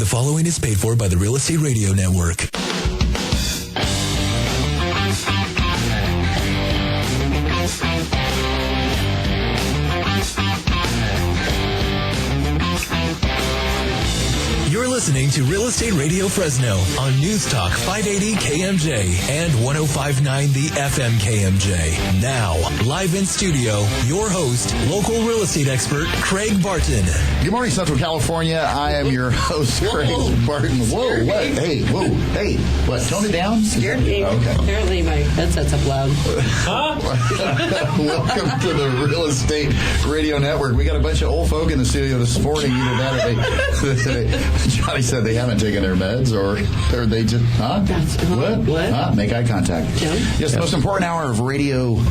The following is paid for by the Real Estate Radio Network. You're listening to Real Estate Radio Fresno on News Talk 580 KMJ and 105.9 The FM KMJ. Now, live in studio, your host, local real estate expert, Craig Barton. Good morning, Central California. I am your host, Craig Barton. Whoa, what? Hey, whoa, hey, what? Tone it down? Scared me. Okay. Apparently my headset's up loud. Welcome to the Real Estate Radio Network. We got a bunch of old folk in the studio this morning. Either that or they Johnny said they haven't taken their meds, or they just, What? Make eye contact. Jim? Yes, the most important hour of radio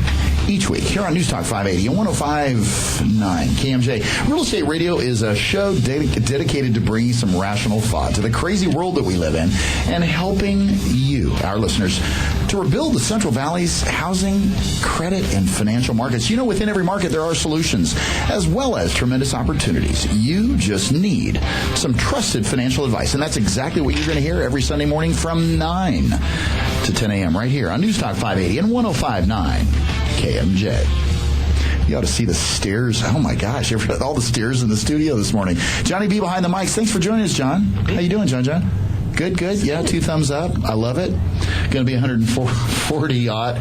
each week here on News Talk 580 and 105.9 KMJ. Real Estate Radio is a show dedicated to bringing some rational thought to the crazy world that we live in and helping you, our listeners, to rebuild the Central Valley's housing, credit, and financial markets. You know, within every market there are solutions as well as tremendous opportunities. You just need some trusted financial advice, and that's exactly what you're going to hear every Sunday morning from 9 to 10 a.m. right here on News Talk 580 and 105.9 KMJ. You ought to see the stairs. Oh, my gosh. All the stairs in the studio this morning. Johnny B behind the mics. Thanks for joining us, John. How you doing, John? Good. Yeah, 2 thumbs up. I love it. Going to be 140 odd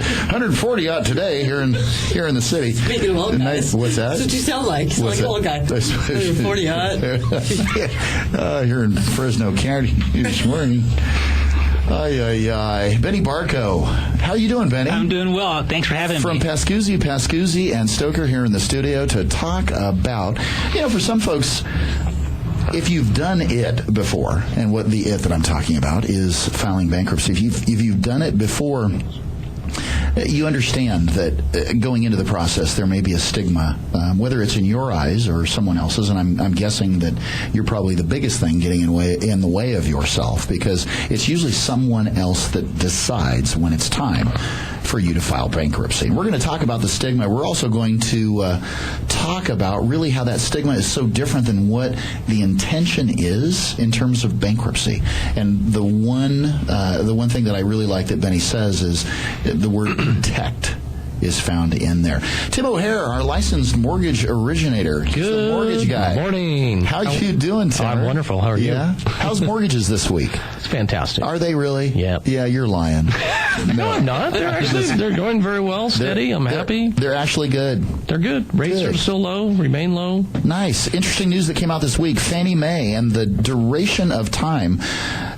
today here in the city. Speaking of old guys. What's that? That's what you sound like. You sound like an old guy. 140 odd. Here in Fresno County this morning. Benny Barco. How are you doing, Benny? I'm doing well. Thanks for having me. From Pascuzzi and Stoker here in the studio to talk about, for some folks, if you've done it before, and what the it that I'm talking about is filing bankruptcy, if you've done it before, you understand that going into the process there may be a stigma, whether it's in your eyes or someone else's, and I'm guessing that you're probably the biggest thing getting in the way of yourself, because it's usually someone else that decides when it's time for you to file bankruptcy. We're going to talk about the stigma. We're also going to talk about really how that stigma is so different than what the intention is in terms of bankruptcy. And the one thing that I really like that Benny says is the word protect is found in there. Tim O'Hare, our licensed mortgage originator. He's the mortgage guy. Morning. How you doing, Tim? I'm wonderful. How are you? Yeah. How's mortgages this week? It's fantastic. Are they really? Yeah. Yeah, you're lying. No, I'm not. They're going very well, steady. I'm happy. They're actually good. They're good. Rates are still low, remain low. Nice. Interesting news that came out this week. Fannie Mae and the duration of time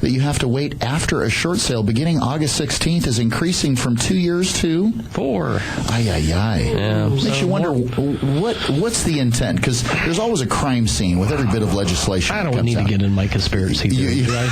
that you have to wait after a short sale beginning August 16th is increasing from 2 years to 4. Ay. Yeah, makes you wonder what's the intent, because there's always a crime scene with every bit of legislation. I don't need to get in my conspiracy theories, right?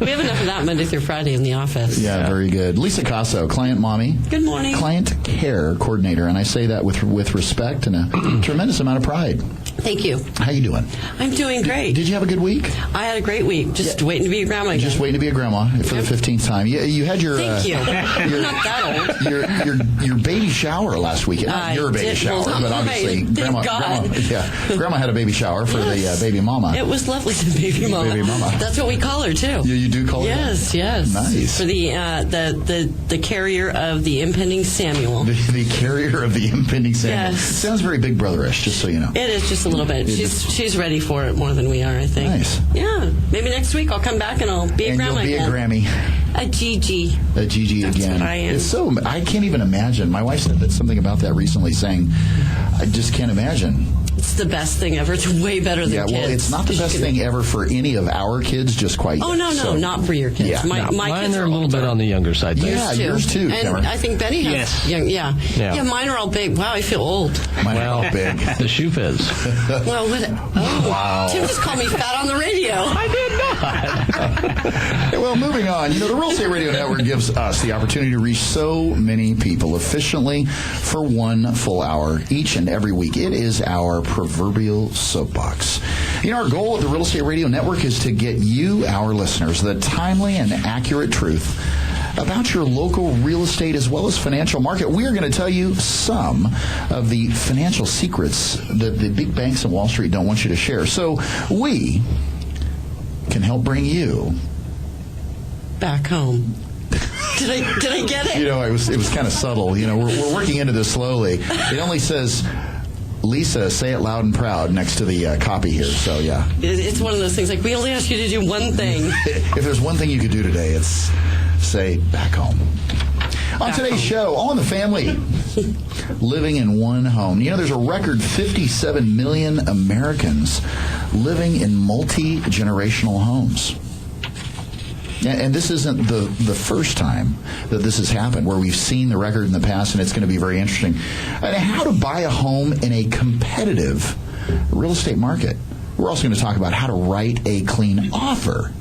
We have enough of that Monday through Friday in the office. Yeah, very good. Lisa Casso, client mommy. Good morning. Client care coordinator, and I say that with respect and a tremendous amount of pride. Thank you. How you doing? I'm doing great. Did you have a good week? I had a great week. Just waiting to be a grandma again. Just waiting to be a grandma for the 15th time. You had your... Thank you. I'm not that old. Your baby shower last weekend. Not your baby shower, but obviously Grandma had a baby shower for the baby mama. It was lovely, the baby mama. Baby mama. That's what we call her too. You do call her? Yes. Nice. For the carrier of the impending Samuel. The carrier of the impending Samuel. Yes. Sounds very Big Brother-ish, just so you know. It is just a little bit. She's ready for it more than we are, I think. Nice. Yeah. Maybe next week I'll come back and I'll be a grandma again. again. You'll be a Grammy. A Gigi. A Gigi That's again. What I am. It's so, I can't even imagine. My wife said something about that recently, saying, I just can't imagine. It's the best thing ever. It's way better than kids. Yeah, well, it's not the best thing ever for any of our kids, just quite yet. Oh, no, not for your kids. Yeah. My mine kids are a little bit on the younger side. Yeah, yours too, And Cameron. I think Benny has. Yes. Yeah, mine are all big. Wow, I feel old. Mine are all big. The shoe fits. Well, Wow. Tim just called me fat on the radio. I did not. Well, moving on. The Real Estate Radio Network gives us the opportunity to reach so many people efficiently for 1 full hour each and every week. It is our proverbial soapbox. Our goal at the Real Estate Radio Network is to get you, our listeners, the timely and accurate truth about your local real estate as well as financial market. We are going to tell you some of the financial secrets that the big banks on Wall Street don't want you to share. So we help bring you back home. Did I get it? It was kind of subtle. We're working into this slowly. It only says, Lisa, say it loud and proud next to the copy here. So, yeah. It's one of those things, like, we only ask you to do one thing. If there's one thing you could do today, it's say back home. On today's show, All in the Family, living in one home. There's a record 57 million Americans living in multi-generational homes. And this isn't the first time that this has happened, where we've seen the record in the past, and it's going to be very interesting. And how to buy a home in a competitive real estate market. We're also going to talk about how to write a clean offer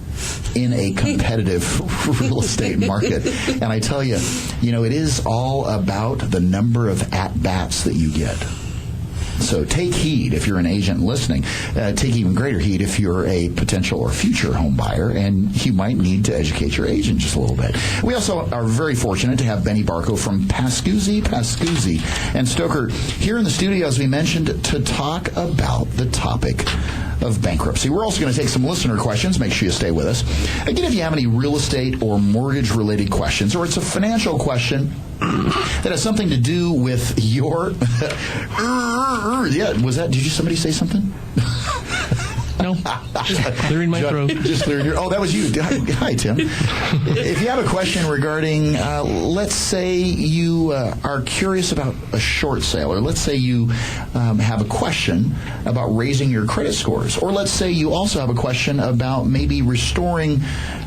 in a competitive real estate market. And I tell you, it is all about the number of at-bats that you get. So take heed if you're an agent listening. Take even greater heed if you're a potential or future home buyer, and you might need to educate your agent just a little bit. We also are very fortunate to have Benny Barco from Pascuzzi and Stoker here in the studio, as we mentioned, to talk about the topic of bankruptcy. We're also going to take some listener questions. Make sure you stay with us. Again, if you have any real estate or mortgage-related questions, or it's a financial question that has something to do with your... Did somebody say something? No. Just clearing my throat. Just clearing your... Oh, that was you. Hi, Tim. If you have a question regarding, let's say you are curious about a short sale, or let's say you have a question about raising your credit scores, or let's say you also have a question about maybe restoring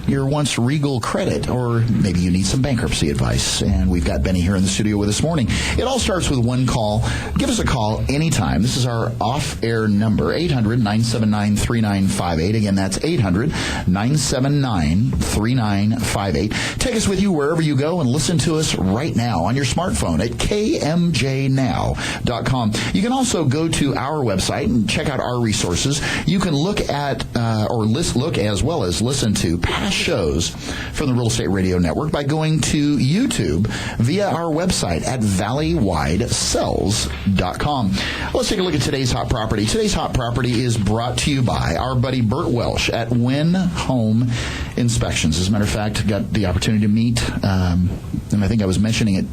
your once regal credit, or maybe you need some bankruptcy advice, and we've got Benny here in the studio with us this morning. It all starts with one call. Give us a call anytime. This is our off-air number, 800-979-3958. Again, that's 800-979-3958. Take us with you wherever you go and listen to us right now on your smartphone at kmjnow.com. You can also go to our website and check out our resources. You can look at look as well as listen to past shows from the Real Estate Radio Network by going to YouTube via our website at valleywidesells.com. Let's take a look at today's hot property. Today's hot property is brought to you by our buddy Bert Welsh at Win Home Inspections. As a matter of fact, got the opportunity to meet, and I think I was mentioning it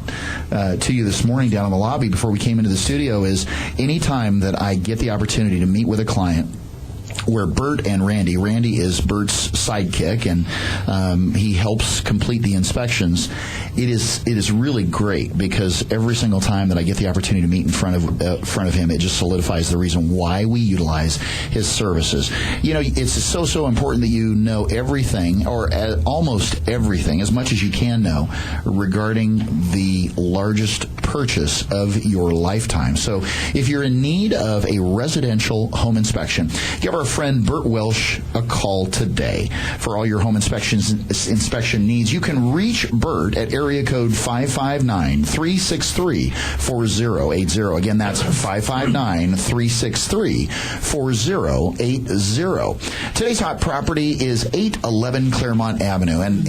to you this morning down in the lobby before we came into the studio, is anytime that I get the opportunity to meet with a client where Bert and Randy is Bert's sidekick, and he helps complete the inspections. It is really great, because every single time that I get the opportunity to meet in front of him, it just solidifies the reason why we utilize his services. It's so important that you know everything, or almost everything, as much as you can know, regarding the largest purchase of your lifetime. So if you're in need of a residential home inspection, give our friend Bert Welsh a call today for all your home inspection needs. You can reach Bert at area code 559-363-4080. Again, that's 559-363-4080. Today's hot property is 811 Claremont Avenue, and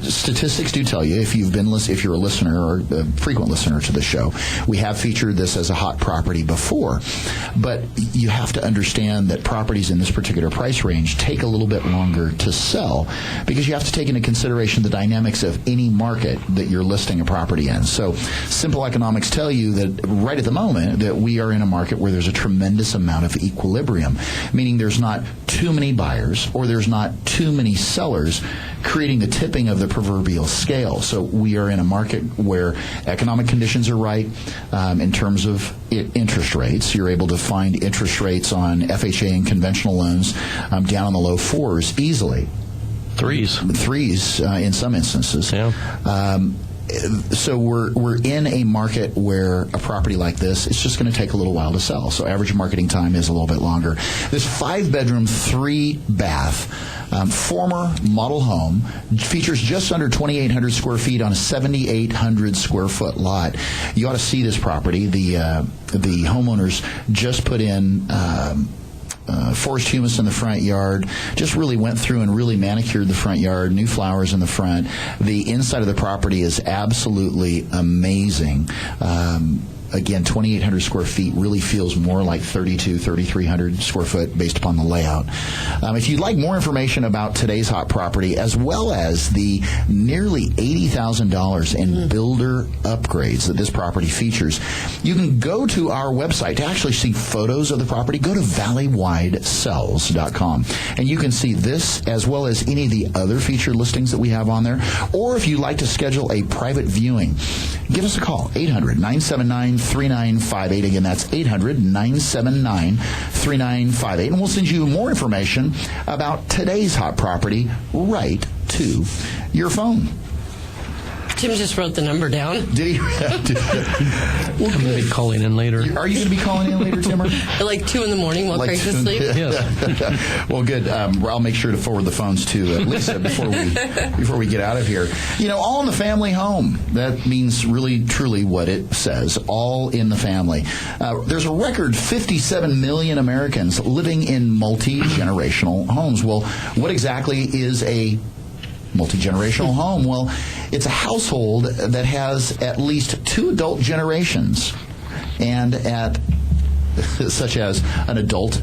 statistics do tell you, if you're a listener or a frequent listener to the show, we have featured this as a hot property before, but you have to understand that properties in this particular price range take a little bit longer to sell, because you have to take into consideration the dynamics of any market that you're listing a property in. So simple economics tell you that right at the moment that we are in a market where there's a tremendous amount of equilibrium, meaning there's not too many buyers or there's not too many sellers, creating the tipping of the proverbial scale. So we are in a market where economic conditions are right in terms of interest rates. You're able to find interest rates on FHA and conventional loans down in the low fours easily. Threes in some instances. Yeah. So we're in a market where a property like this, it's just going to take a little while to sell. So average marketing time is a little bit longer. This 5-bedroom, 3-bath, former model home features just under 2,800 square feet on a 7,800 square foot lot. You ought to see this property. The homeowners just put in forced humus in the front yard, just really went through and really manicured the front yard, new flowers in the front. The inside of the property is absolutely amazing. again, 2,800 square feet really feels more like 3,300 square foot based upon the layout. If you'd like more information about today's hot property, as well as the nearly $80,000 in builder upgrades that this property features, you can go to our website to actually see photos of the property. Go to valleywidesells.com, and you can see this as well as any of the other featured listings that we have on there. Or if you'd like to schedule a private viewing, give us a call, 800-979-3958. Again, that's 800-979-3958. And we'll send you more information about today's hot property right to your phone. Tim just wrote the number down. Did he? I'm going to be calling in later. Are you going to be calling in later, Timmer? At like 2 in the morning while Craig's asleep? Yes. Well, good. I'll make sure to forward the phones to Lisa before we get out of here. All in the family home. That means really, truly what it says. All in the family. There's a record 57 million Americans living in multi-generational homes. Well, what exactly is a multi-generational home? Well, it's a household that has at least 2 adult generations, and such as an adult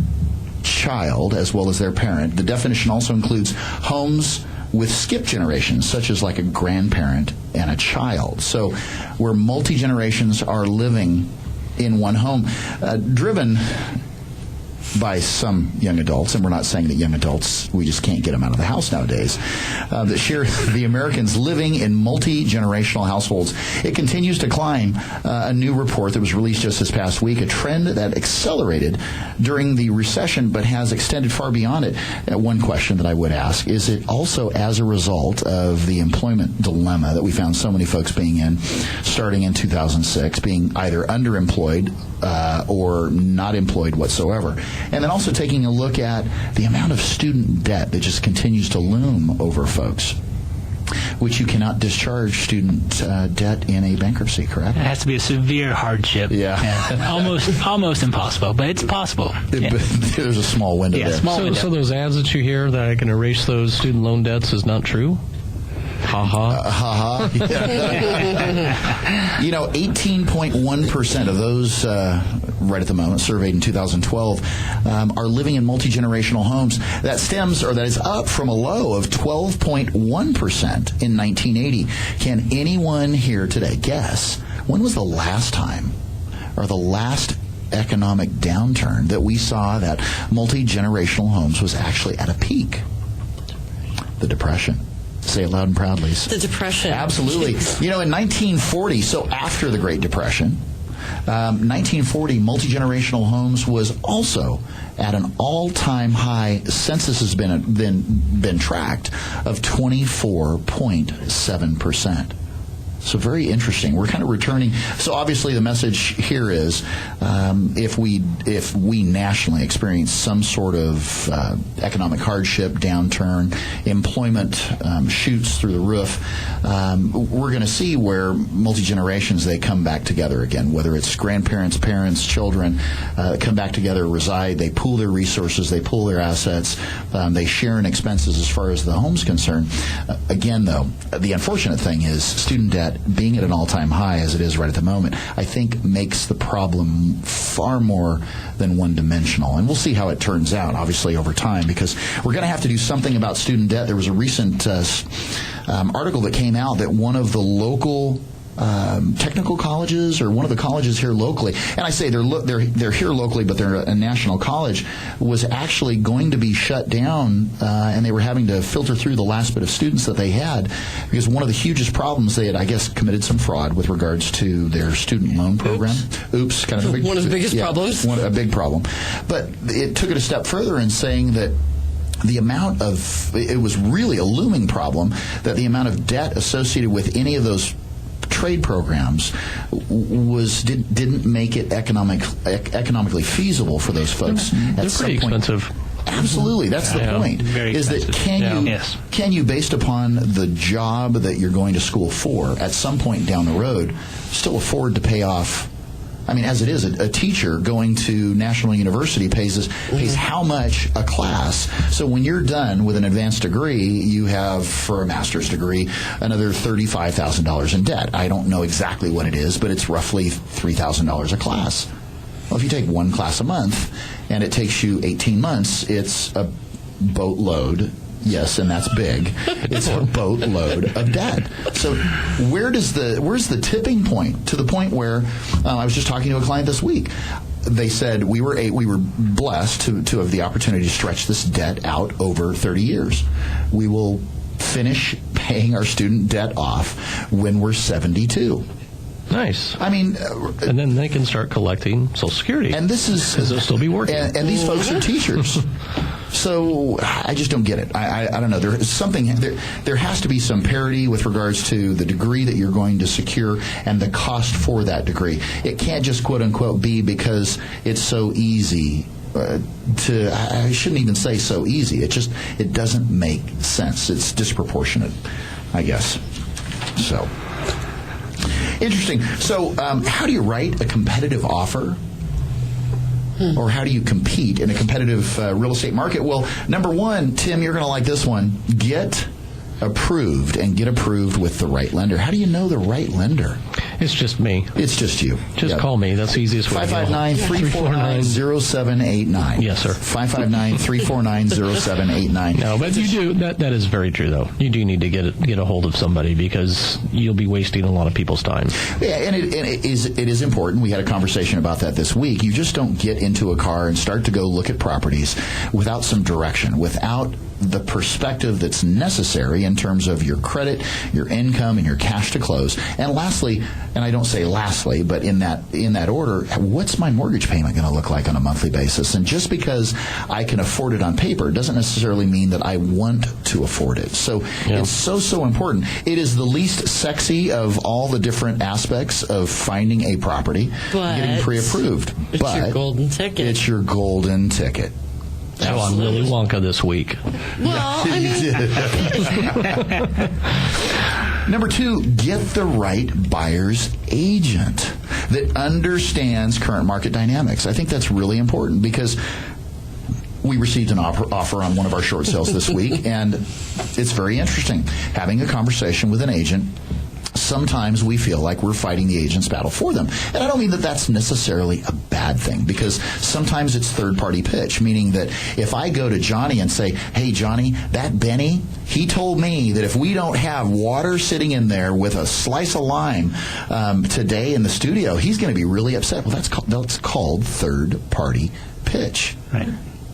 child as well as their parent. The definition also includes homes with skip generations, such as like a grandparent and a child. So where multi-generations are living in one home, driven by some young adults, and we're not saying that young adults, we just can't get them out of the house nowadays, that share the Americans living in multi-generational households. It continues to climb. A new report that was released just this past week, a trend that accelerated during the recession but has extended far beyond it. One question that I would ask, is it also as a result of the employment dilemma that we found so many folks being in starting in 2006, being either underemployed or not employed whatsoever? And then also taking a look at the amount of student debt that just continues to loom over folks, which you cannot discharge student debt in a bankruptcy, correct? It has to be a severe hardship. Yeah. Almost impossible, but it's possible. Yeah. There's a small window there. So those ads that you hear that I can erase those student loan debts is not true? Ha-ha. 18.1% of those right at the moment surveyed in 2012 are living in multi-generational homes. That is up from a low of 12.1% in 1980. Can anyone here today guess when was the last time or the last economic downturn that we saw that multi-generational homes was actually at a peak? The Depression. Say it loud and proudly. The Depression. Absolutely. In 1940, so after the Great Depression, 1940, multi-generational homes was also at an all-time high. Census has been tracked of 24.7%. So very interesting. We're kind of returning. So obviously the message here is if we nationally experience some sort of economic hardship, downturn, employment shoots through the roof, we're going to see where multi-generations, they come back together again, whether it's grandparents, parents, children, come back together, reside, they pool their resources, they pool their assets, they share in expenses as far as the home's concerned. Again, though, the unfortunate thing is student debt being at an all-time high as it is right at the moment, I think makes the problem far more than one-dimensional. And we'll see how it turns out, obviously, over time, because we're going to have to do something about student debt. There was a recent article that came out that one of the local technical colleges, or one of the colleges here locally, and I say they're here locally, but they're a national college, was actually going to be shut down, and they were having to filter through the last bit of students that they had, because one of the hugest problems, they had, I guess, committed some fraud with regards to their student loan program. Oops, kind of one of the biggest problems. A big problem. But it took it a step further in saying that the amount of, it was really a looming problem, that the amount of debt associated with any of those trade programs didn't make it economically feasible for those folks. They're pretty expensive. Absolutely, that's the point. Very is expensive. That can you, based upon the job that you're going to school for, at some point down the road, still afford to pay off I mean, as it is, a teacher going to National University pays how much a class. So when you're done with an advanced degree, you have, for a master's degree, another $35,000 in debt. I don't know exactly what it is, but it's roughly $3,000 a class. Well, if you take one class a month and it takes you 18 months, it's a boatload. Yes, and that's big. It's a boatload of debt. So where's the tipping point? To the point where I was just talking to a client this week. They said we were blessed to have the opportunity to stretch this debt out over 30 years. We will finish paying our student debt off when we're 72. Nice. I mean, and then they can start collecting Social Security. And this is because they'll still be working. And these folks are teachers. So I just don't get it. I don't know. There has to be some parity with regards to the degree that you're going to secure and the cost for that degree. It can't just quote unquote be because it's so easy. I shouldn't even say so easy. It doesn't make sense. It's disproportionate, I guess. So. Interesting. So how do you write a competitive offer? Or how do you compete in a competitive real estate market? Well, number one, Tim, you're going to like this one. Get approved, and get approved with the right lender. How do you know the right lender? It's just me. It's just you. Just call me. That's the easiest way. 559-349-0789. Yes, sir. 559-349-0789. No, but you do. That is very true, though. You do need to get a hold of somebody because you'll be wasting a lot of people's time. Yeah, and it is important. We had a conversation about that this week. You just don't get into a car and start to go look at properties without some direction, without the perspective that's necessary in terms of your credit, your income, and your cash to close. And lastly, and I don't say lastly, but in that order, what's my mortgage payment going to look like on a monthly basis? And just because I can afford it on paper doesn't necessarily mean that I want to afford it. So It's so important. It is the least sexy of all the different aspects of finding a property, getting pre-approved. It's your golden ticket. It's your golden ticket. So I'm Willy Wonka this week. Well, I mean... Number two, get the right buyer's agent that understands current market dynamics. I think that's really important because we received an offer on one of our short sales this week, and it's very interesting. Having a conversation with an agent, sometimes we feel like we're fighting the agent's battle for them. And I don't mean that that's necessarily a bad thing, because sometimes it's third-party pitch, meaning that if I go to Johnny and say, hey, Johnny, that Benny, he told me that if we don't have water sitting in there with a slice of lime today in the studio, he's going to be really upset. Well, that's called third-party pitch. Right.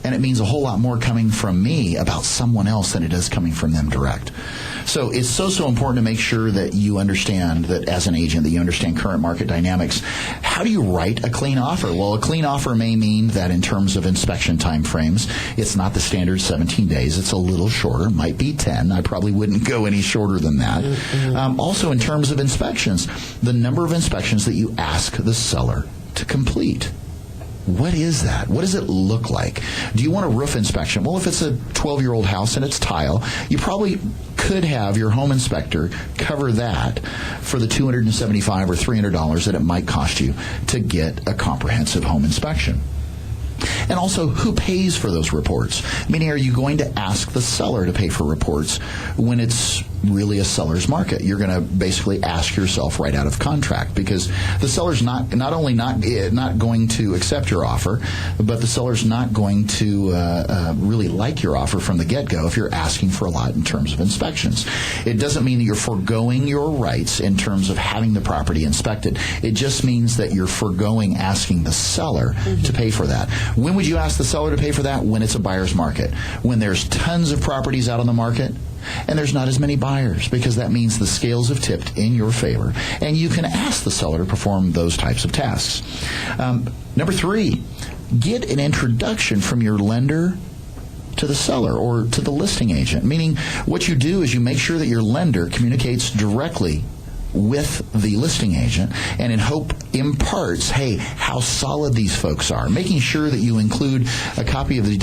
And it means a whole lot more coming from me about someone else than it does coming from them direct. So it's so important to make sure that you understand that as an agent, that you understand current market dynamics. How do you write a clean offer? Well, a clean offer may mean that in terms of inspection time frames, it's not the standard 17 days. It's a little shorter, might be 10. I probably wouldn't go any shorter than that. Also, in terms of inspections, the number of inspections that you ask the seller to complete. What is that? What does it look like? Do you want a roof inspection? Well, if it's a 12-year-old house and it's tile, you probably could have your home inspector cover that for the $275 or $300 that it might cost you to get a comprehensive home inspection. And also, who pays for those reports? Meaning, are you going to ask the seller to pay for reports when it's really a seller's market? You're going to basically ask yourself right out of contract, because the seller's not only not going to accept your offer, but the seller's not going to really like your offer from the get-go if you're asking for a lot in terms of inspections. It doesn't mean that you're foregoing your rights in terms of having the property inspected. It just means that you're foregoing asking the seller to pay for that. When would you ask the seller to pay for that? When it's a buyer's market. When there's tons of properties out on the market and there's not as many buyers, because that means the scales have tipped in your favor, and you can ask the seller to perform those types of tasks. Number three, get an introduction from your lender to the seller or to the listing agent. Meaning, what you do is you make sure that your lender communicates directly with the listing agent, and in hope imparts, hey, how solid these folks are, making sure that you include a copy of the,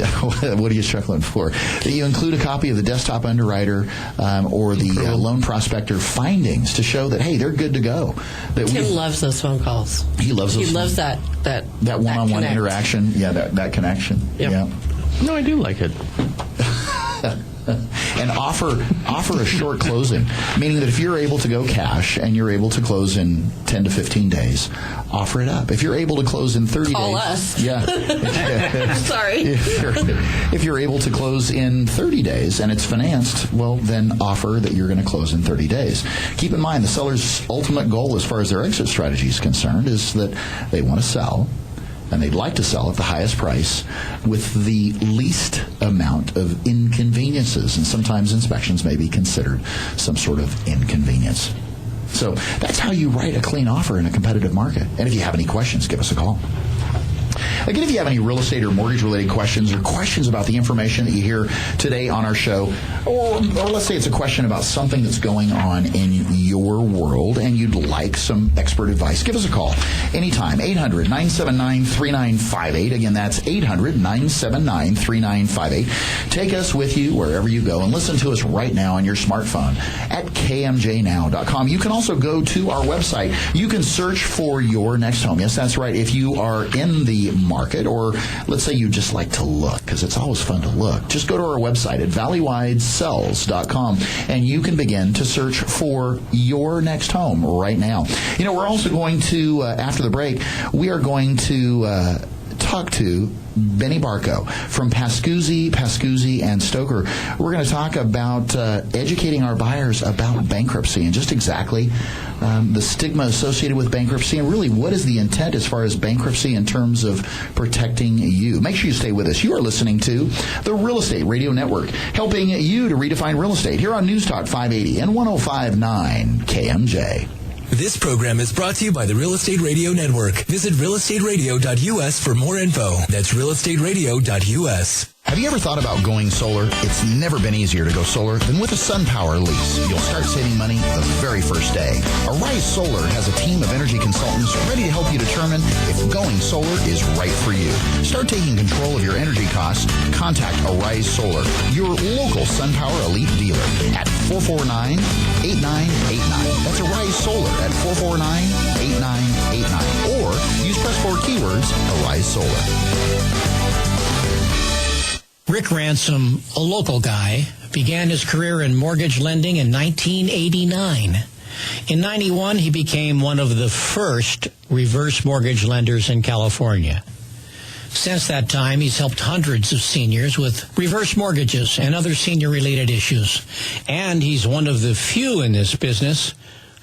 what are you chuckling for? That you include a copy of the desktop underwriter or the loan prospector findings to show that, hey, they're good to go. That Tim loves those phone calls. He loves those. He loves that one-on-one interaction. Yeah, that connection. Yep. Yeah. No, I do like it. And offer a short closing, meaning that if you're able to go cash and you're able to close in 10 to 15 days, offer it up. If you're able to close in 30 Call days. us. Yeah. Sorry. If you're able to close in 30 days and it's financed, well, then offer that you're going to close in 30 days. Keep in mind, the seller's ultimate goal as far as their exit strategy is concerned is that they want to sell, and they'd like to sell at the highest price with the least amount of inconveniences. And sometimes inspections may be considered some sort of inconvenience. So that's how you write a clean offer in a competitive market. And if you have any questions, give us a call. Again, if you have any real estate or mortgage-related questions or questions about the information that you hear today on our show, or let's say it's a question about something that's going on in your world and you'd like some expert advice, give us a call anytime. 800-979-3958. Again, that's 800-979-3958. Take us with you wherever you go and listen to us right now on your smartphone at kmjnow.com. You can also go to our website. You can search for your next home. Yes, that's right. If you are in the market, or let's say you just like to look, because it's always fun to look, just go to our website at valleywidesells.com and you can begin to search for your next home right now. You know, we're also going to, after the break, we are going to talk to Benny Barco from Pascuzzi and Stoker. We're going to talk about educating our buyers about bankruptcy and just exactly the stigma associated with bankruptcy, and really what is the intent as far as bankruptcy in terms of protecting you. Make sure you stay with us. You are listening to the Real Estate Radio Network, helping you to redefine real estate here on News Talk 580 and 105.9 KMJ. This program is brought to you by the Real Estate Radio Network. Visit realestateradio.us for more info. That's realestateradio.us. Have you ever thought about going solar? It's never been easier to go solar than with a SunPower lease. You'll start saving money the very first day. Arise Solar has a team of energy consultants ready to help you determine if going solar is right for you. Start taking control of your energy costs. Contact Arise Solar, your local SunPower Elite dealer at 449-8989. That's Arise Solar at 449-8989. Or use press 4 keywords, Arise Solar. Rick Ransom, a local guy, began his career in mortgage lending in 1989. In 91, he became one of the first reverse mortgage lenders in California. Since that time, he's helped hundreds of seniors with reverse mortgages and other senior-related issues. And he's one of the few in this business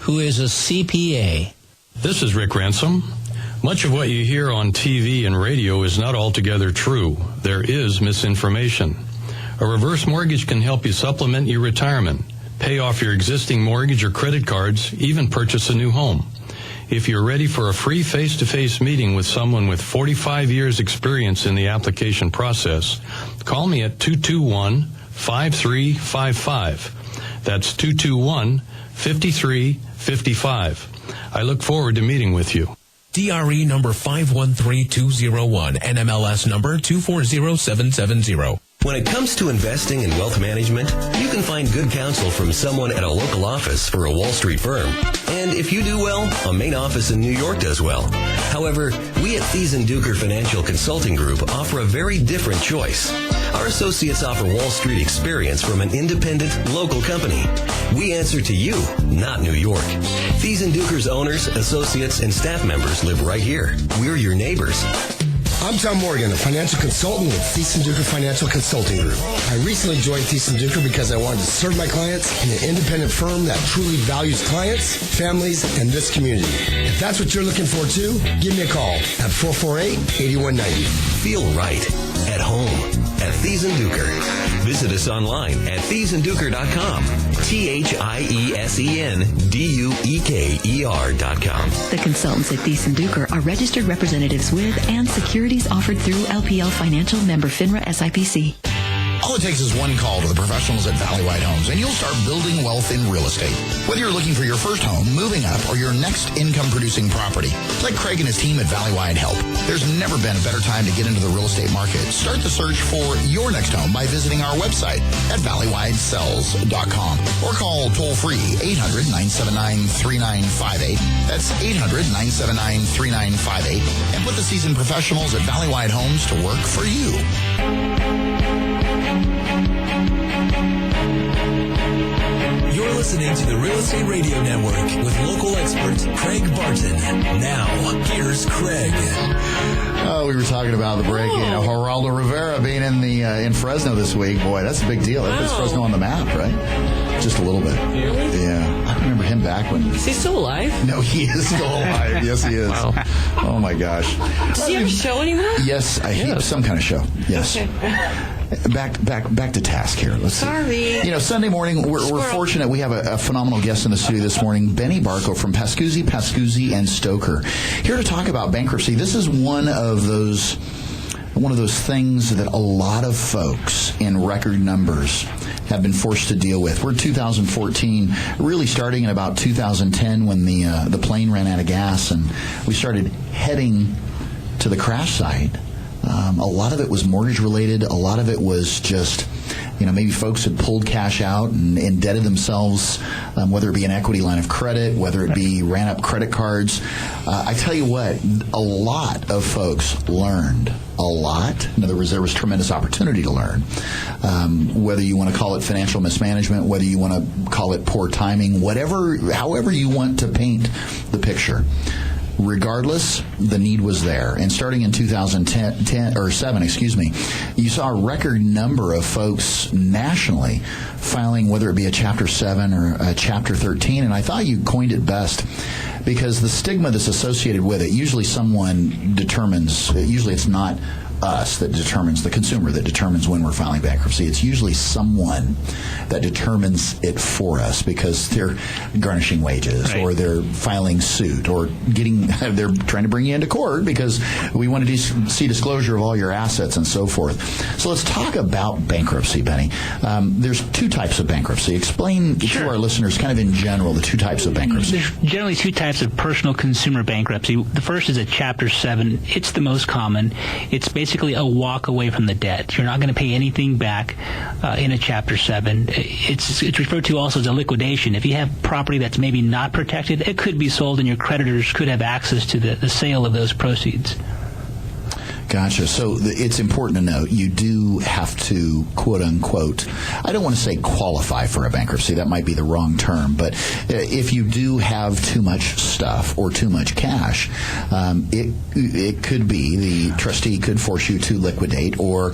who is a CPA. This is Rick Ransom. Much of what you hear on TV and radio is not altogether true. There is misinformation. A reverse mortgage can help you supplement your retirement, pay off your existing mortgage or credit cards, even purchase a new home. If you're ready for a free face-to-face meeting with someone with 45 years experience in the application process, call me at 221-5355. That's 221-5355. I look forward to meeting with you. DRE number 513201, NMLS number 240770. When it comes to investing and wealth management, you can find good counsel from someone at a local office for a Wall Street firm. And if you do well, a main office in New York does well. However, we at Thies & Duker Financial Consulting Group offer a very different choice. Our associates offer Wall Street experience from an independent, local company. We answer to you, not New York. Thies & Duker's owners, associates, and staff members live right here. We're your neighbors. I'm Tom Morgan, a financial consultant with Thies & Duker Financial Consulting Group. I recently joined Thies & Duker because I wanted to serve my clients in an independent firm that truly values clients, families, and this community. If that's what you're looking for too, give me a call at 448-8190. Feel right at home at Thies & Duker. Visit us online at thiesandduker.com. THIESENDUEKER.com. The consultants at Thies & Duker are registered representatives with and securities offered through LPL Financial, member FINRA SIPC. All it takes is one call to the professionals at Valley White Homes, and you'll start building wealth in real estate. Whether you're looking for your first home, moving up, or your next income-producing property, let Craig and his team at Valley White help. There's never been a better time to get into the real estate market. Start the search for your next home by visiting our website at valleywhidesells.com or call toll-free 800-979-3958. That's 800-979-3958, and put the seasoned professionals at Valley White Homes to work for you. You're listening to the Real Estate Radio Network with local expert Craig Barton. Now, here's Craig. We were talking about the break, Geraldo Rivera being in Fresno this week. Boy, that's a big deal. That puts Fresno on the map, right? Just a little bit. Really? Yeah. I remember him back when... Is he still alive? No, he is still alive. Yes, he is. Wow. Oh, my gosh. Does he have a show anymore? Yes, some kind of show. Yes. Okay. Back to task here. Let's Sorry. see. Sunday morning, we're fortunate. We have a phenomenal guest in the studio this morning, Benny Barco from Pascuzzi and Stoker, here to talk about bankruptcy. This is one of those things that a lot of folks in record numbers have been forced to deal with. We're 2014, really starting in about 2010 when the plane ran out of gas and we started heading to the crash site. A lot of it was mortgage related. A lot of it was just, maybe folks had pulled cash out and indebted themselves, whether it be an equity line of credit, whether it be ran up credit cards. I tell you what, a lot of folks learned a lot. In other words, there was tremendous opportunity to learn. Whether you want to call it financial mismanagement, whether you want to call it poor timing, however you want to paint the picture. Regardless, the need was there. And starting in 2007, you saw a record number of folks nationally filing, whether it be a Chapter 7 or a Chapter 13. And I thought you coined it best because the stigma that's associated with it, usually it's not us that determines, the consumer that determines when we're filing bankruptcy. It's usually someone that determines it for us because they're garnishing wages or they're filing suit or they're trying to bring you into court because we want to see disclosure of all your assets and so forth. So let's talk about bankruptcy, Benny. There's two types of bankruptcy. Explain to our listeners kind of in general the two types of bankruptcy. There's generally two types of personal consumer bankruptcy. The first is a Chapter 7. It's the most common. It's basically a walk away from the debt. You're not going to pay anything back in a Chapter 7. It's referred to also as a liquidation. If you have property that's maybe not protected, it could be sold and your creditors could have access to the sale of those proceeds. Gotcha. So it's important to note you do have to, quote unquote, I don't want to say qualify for a bankruptcy. That might be the wrong term. But if you do have too much stuff or too much cash, it could be the trustee could force you to liquidate or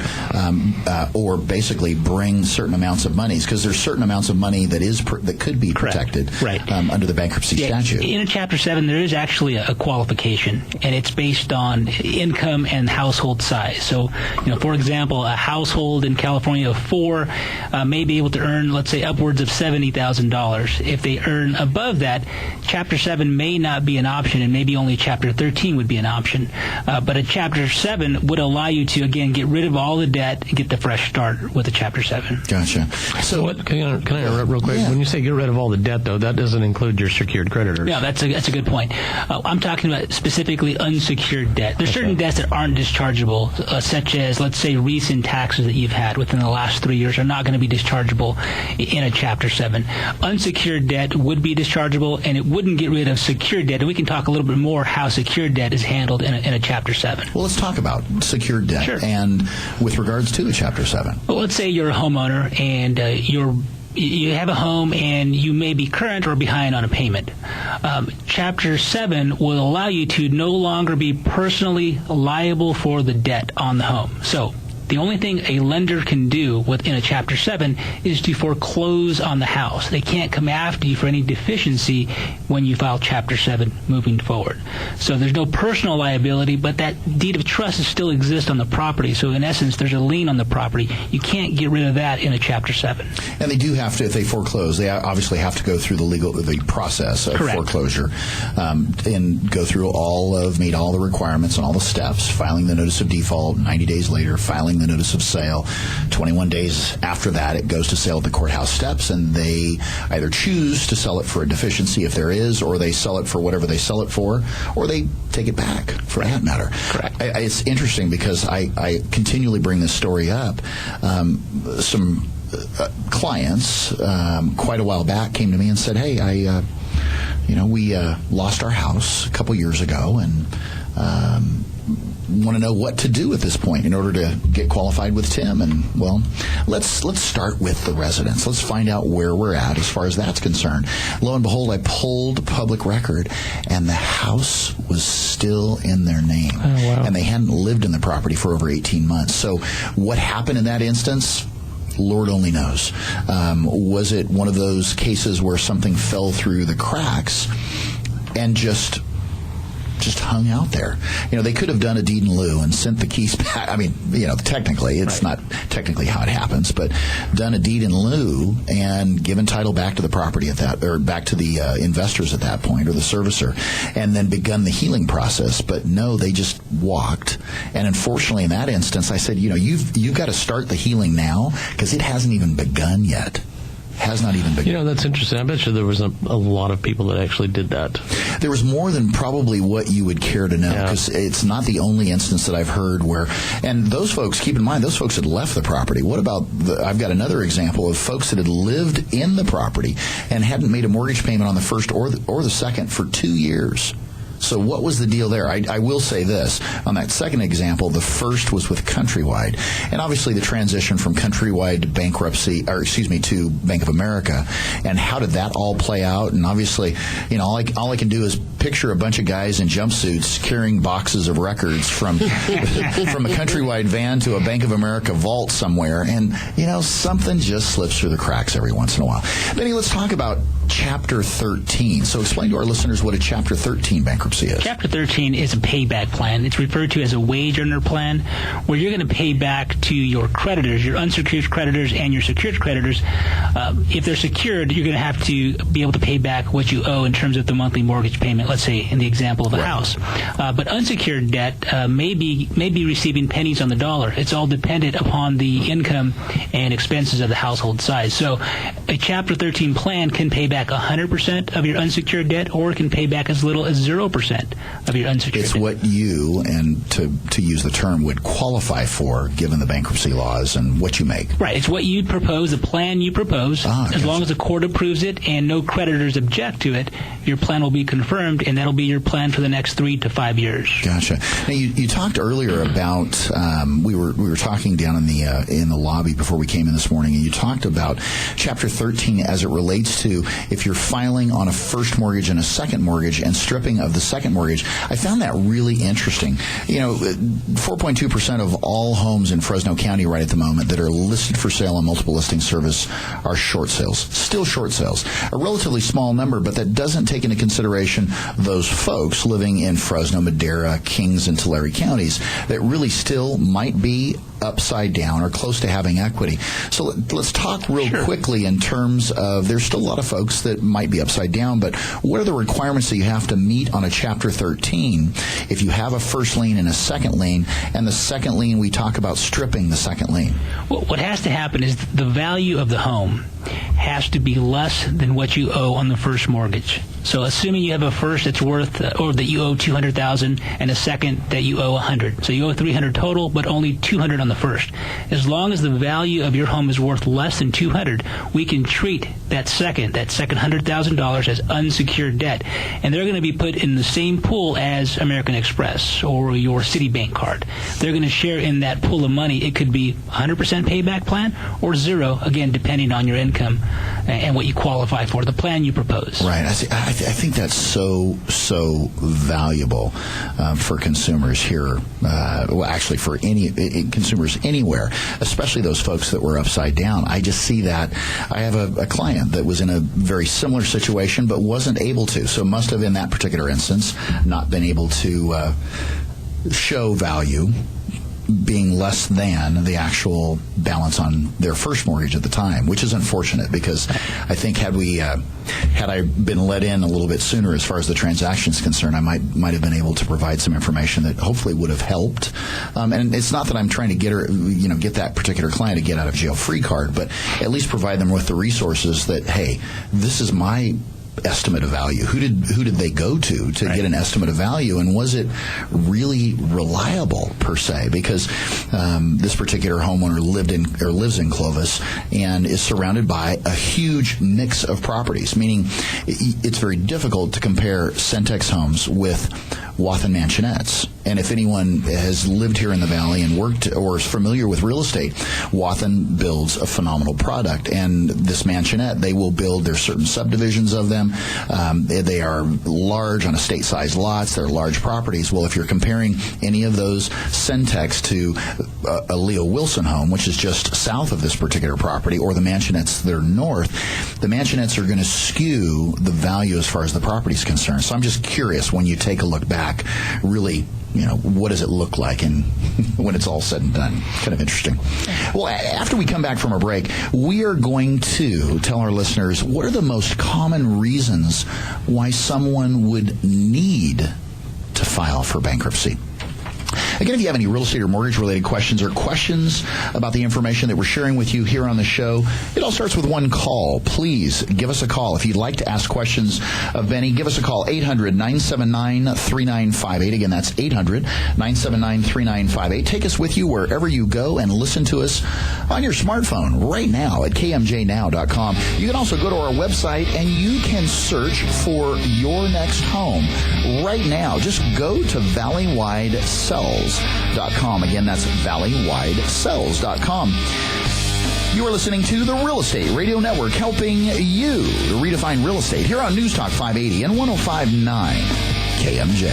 basically bring certain amounts of money because there's certain amounts of money that could be protected under the bankruptcy statute. In a Chapter 7, there is actually a qualification, and it's based on income and household size. So, for example, a household in California of 4 may be able to earn, let's say, upwards of $70,000. If they earn above that, Chapter 7 may not be an option, and maybe only Chapter 13 would be an option. But a Chapter 7 would allow you to, again, get rid of all the debt and get the fresh start with a Chapter 7. Gotcha. So, can I interrupt real quick? Yeah. When you say get rid of all the debt, though, that doesn't include your secured creditors. Yeah, that's a good point. I'm talking about specifically unsecured debt. There's certain debts that aren't dischargeable, such as, let's say, recent taxes that you've had within the last 3 years are not going to be dischargeable in a Chapter 7. Unsecured debt would be dischargeable, and it wouldn't get rid of secured debt. And we can talk a little bit more how secured debt is handled in a Chapter 7. Well, let's talk about secured debt and with regards to a Chapter 7. Well, let's say you're a homeowner and you have a home and you may be current or behind on a payment. Chapter 7 will allow you to no longer be personally liable for the debt on the home. So the only thing a lender can do within a Chapter 7 is to foreclose on the house. They can't come after you for any deficiency when you file Chapter 7 moving forward. So there's no personal liability, but that deed of trust still exists on the property. So in essence, there's a lien on the property. You can't get rid of that in a Chapter 7. And they do have to, if they foreclose, they obviously have to go through the process of foreclosure and go through meet all the requirements and all the steps, filing the notice of default 90 days later, filing the notice of sale. 21 days after that, it goes to sale at the courthouse steps, and they either choose to sell it for a deficiency if there is, or they sell it for whatever they sell it for, or they take it back, for that matter. Correct. It's interesting because I continually bring this story up. Some clients quite a while back came to me and said, hey, we lost our house a couple years ago and want to know what to do at this point in order to get qualified with Tim. And, well, let's start with the residence. Let's find out where we're at as far as that's concerned. Lo and behold, I pulled public record, and the house was still in their name. Oh, wow. And they hadn't lived in the property for over 18 months. So what happened in that instance? Lord only knows. Was it one of those cases where something fell through the cracks and just hung out there? They could have done a deed in lieu and sent the keys back. I mean, technically, it's not technically how it happens, but done a deed in lieu and given title back to the property or back to the investors at that point, or the servicer, and then begun the healing process. But no, they just walked. And unfortunately, in that instance, I said, you've got to start the healing now, because it hasn't even begun yet. Has not even begun. That's interesting. I bet you there was a lot of people that actually did that. There was more than probably what you would care to know, because it's not the only instance that I've heard where, and those folks, keep in mind, those folks had left the property. What about, I've got another example of folks that had lived in the property and hadn't made a mortgage payment on the first or the second for 2 years. So what was the deal there? I will say this. On that second example, the first was with Countrywide. And obviously the transition from Countrywide to to Bank of America. And how did that all play out? And obviously, all I can do is picture a bunch of guys in jumpsuits carrying boxes of records from a Countrywide van to a Bank of America vault somewhere. And, something just slips through the cracks every once in a while. Benny, let's talk about Chapter 13. So explain to our listeners what a Chapter 13 bankruptcy is. Chapter 13 is a payback plan. It's referred to as a wage earner plan, where you're going to pay back to your creditors, your unsecured creditors and your secured creditors. If they're secured, you're going to have to be able to pay back what you owe in terms of the monthly mortgage payment, let's say in the example of a house. But unsecured debt may be receiving pennies on the dollar. It's all dependent upon the income and expenses of the household size. So a Chapter 13 plan can pay back 100% of your unsecured debt, or it can pay back as little as 0% of your unsecured debt. It's what you, and to use the term, would qualify for given the bankruptcy laws and what you make. Right. It's what you propose, the plan you propose. As long as the court approves it and no creditors object to it, your plan will be confirmed, and that'll be your plan for the next 3 to 5 years. Gotcha. Now, you talked earlier about we were talking down in the lobby before we came in this morning, and you talked about Chapter 13 as it relates to if you're filing on a first mortgage and a second mortgage and stripping of the second mortgage. I found that really interesting. 4.2% of all homes in Fresno County right at the moment that are listed for sale on multiple listing service are short sales. Still short sales. A relatively small number, but that doesn't take into consideration those folks living in Fresno, Madera, Kings, and Tulare counties that really still might be upside down or close to having equity. So let's talk real quickly in terms of, there's still a lot of folks that might be upside down, but what are the requirements that you have to meet on a Chapter 13 if you have a first lien and a second lien, and the second lien, we talk about stripping the second lien? Well, what has to happen is the value of the home has to be less than what you owe on the first mortgage. So assuming you have a first that's worth, or that you owe $200,000, and a second that you owe $100,000. So you owe $300,000 total, but only $200,000 on the first. As long as the value of your home is worth less than $200,000, we can treat that second $100,000 as unsecured debt. And they're going to be put in the same pool as American Express or your Citibank card. They're going to share in that pool of money. It could be 100% payback plan or 0, again, depending on your income and what you qualify for, the plan you propose. Right. I think that's so valuable for consumers here. Well, actually, for any consumers anywhere, especially those folks that were upside down. I just see that. I have a client that was in a very similar situation but wasn't able to. So must have, in that particular instance, not been able to show value being less than the actual balance on their first mortgage at the time, which is unfortunate because I think had I been let in a little bit sooner as far as the transaction is concerned, I might have been able to provide some information that hopefully would have helped. And it's not that I'm trying to get that particular client a get out of jail free card, but at least provide them with the resources that, hey, this is my estimate of value. Who did they go to get an estimate of value, and was it really reliable per se? Because this particular homeowner lives in Clovis and is surrounded by a huge mix of properties, meaning it's very difficult to compare Centex homes with Wathen mansionettes. And if anyone has lived here in the Valley and worked or is familiar with real estate, Wathen builds a phenomenal product. And this mansionette, they will build, there's certain subdivisions of them. They are large on estate-sized lots. They're large properties. Well, if you're comparing any of those Centex to a Leo Wilson home, which is just south of this particular property, or the mansionettes that are north, the mansionettes are going to skew the value as far as the property is concerned. So I'm just curious, when you take a look back, really, what does it look like and when it's all said and done? Kind of interesting. Well, after we come back from a break, we are going to tell our listeners what are the most common reasons why someone would need to file for bankruptcy. Again, if you have any real estate or mortgage-related questions or questions about the information that we're sharing with you here on the show, it all starts with one call. Please give us a call. If you'd like to ask questions of Benny, give us a call, 800-979-3958. Again, that's 800-979-3958. Take us with you wherever you go and listen to us on your smartphone right now at kmjnow.com. You can also go to our website and you can search for your next home right now. Just go to ValleyWideSells.com. Again, that's ValleyWideSells.com. You are listening to the Real Estate Radio Network, helping you to redefine real estate here on News Talk 580 and 105.9 KMJ.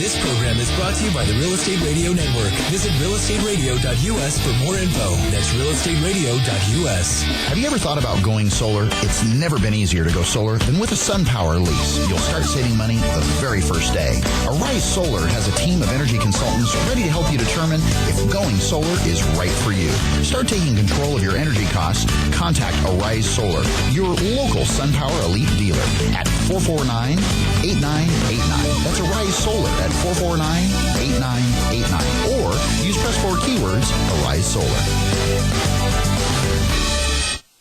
This program is brought to you by the Real Estate Radio Network. Visit realestateradio.us for more info. That's realestateradio.us. Have you ever thought about going solar? It's never been easier to go solar than with a SunPower lease. You'll start saving money the very first day. Arise Solar has a team of energy consultants ready to help you determine if going solar is right for you. Start taking control of your energy costs. Contact Arise Solar, your local SunPower Elite dealer, at 449-8989. That's Arise Solar at 449-8989. Or use press 4 keywords, Arise Solar.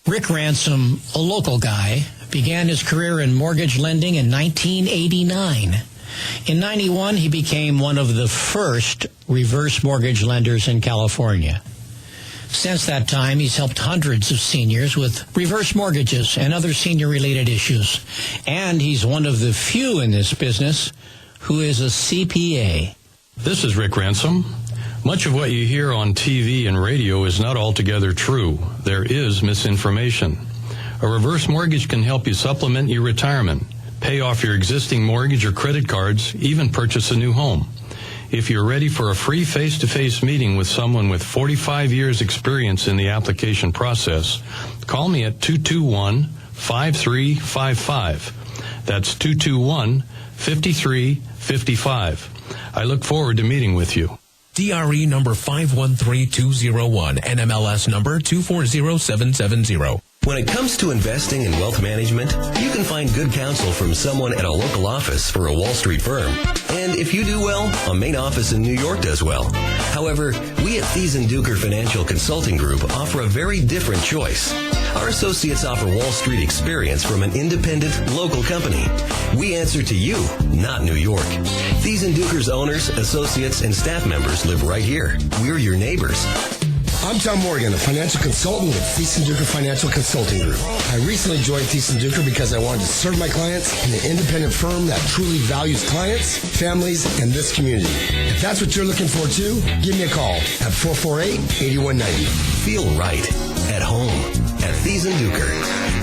Rick Ransom, a local guy, began his career in mortgage lending in 1989. In 91, he became one of the first reverse mortgage lenders in California. Since that time, he's helped hundreds of seniors with reverse mortgages and other senior-related issues. And he's one of the few in this business who is a CPA. This is Rick Ransom. Much of what you hear on TV and radio is not altogether true. There is misinformation. A reverse mortgage can help you supplement your retirement, pay off your existing mortgage or credit cards, even purchase a new home. If you're ready for a free face-to-face meeting with someone with 45 years experience in the application process, call me at 221-5355. That's 221-5355. I look forward to meeting with you. DRE number 513201, NMLS number 240770. When it comes to investing in wealth management, you can find good counsel from someone at a local office for a Wall Street firm. And if you do well, a main office in New York does well. However, we at Thies & Duker Financial Consulting Group offer a very different choice. Our associates offer Wall Street experience from an independent, local company. We answer to you, not New York. Thies & Duker's owners, associates, and staff members live right here. We're your neighbors. I'm Tom Morgan, a financial consultant with Thies & Duker Financial Consulting Group. I recently joined Thies & Duker because I wanted to serve my clients in an independent firm that truly values clients, families, and this community. If that's what you're looking for too, give me a call at 448-8190. Feel right at home at Thies & Duker.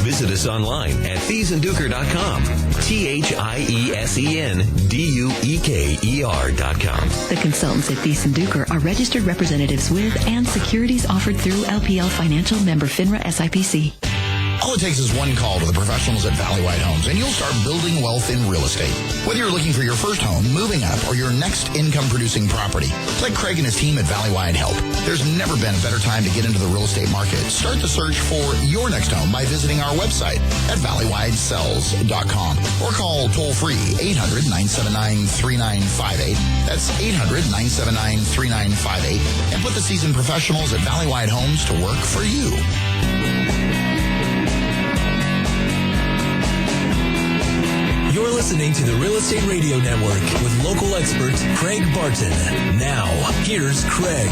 Visit us online at thiesandduker.com. THIESENDUEKER.com. The consultants at Thies & Duker are registered representatives with and securities offered through LPL Financial, member FINRA SIPC. All it takes is one call to the professionals at Valleywide Homes, and you'll start building wealth in real estate. Whether you're looking for your first home, moving up, or your next income-producing property, let Craig and his team at Valleywide help. There's never been a better time to get into the real estate market. Start the search for your next home by visiting our website at valleywidesells.com or call toll-free 800-979-3958. That's 800-979-3958, and put the seasoned professionals at Valleywide Homes to work for you. You're listening to the Real Estate Radio Network with local expert Craig Barton. Now, here's Craig.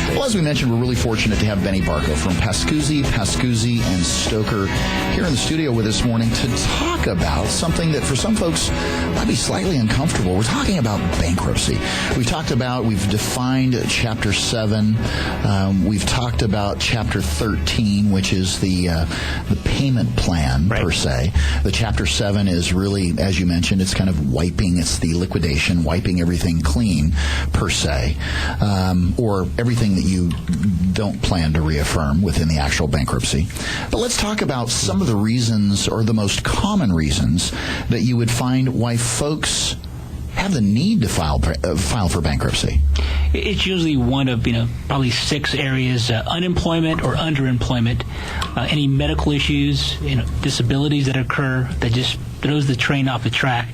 Well, as we mentioned, we're really fortunate to have Benny Barco from Pascuzzi and Stoker here in the studio with us this morning to talk about something that for some folks might be slightly uncomfortable. We're talking about bankruptcy. We've defined Chapter 7. We've talked about Chapter 13, which is the payment plan, per se. The Chapter 7 is really, as you mentioned, it's kind of it's the liquidation, wiping everything clean, per se, or everything that you don't plan to reaffirm within the actual bankruptcy. But let's talk about some of the reasons, or the most common reasons, that you would find why folks have the need to file for bankruptcy. It's usually one of probably 6 areas: unemployment or underemployment, any medical issues, disabilities that occur that just throws the train off the track,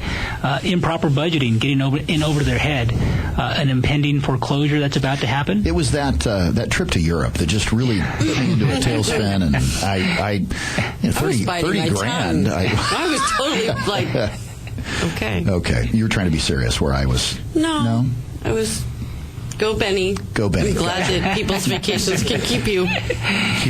improper budgeting, getting over their head, an impending foreclosure that's about to happen. It was that trip to Europe that just really put me into a tailspin, and I 30 grand. I was totally like, okay. You were trying to be serious where I was. No? I was. Go, Benny. Go, Benny. I'm glad that people's vacations can keep you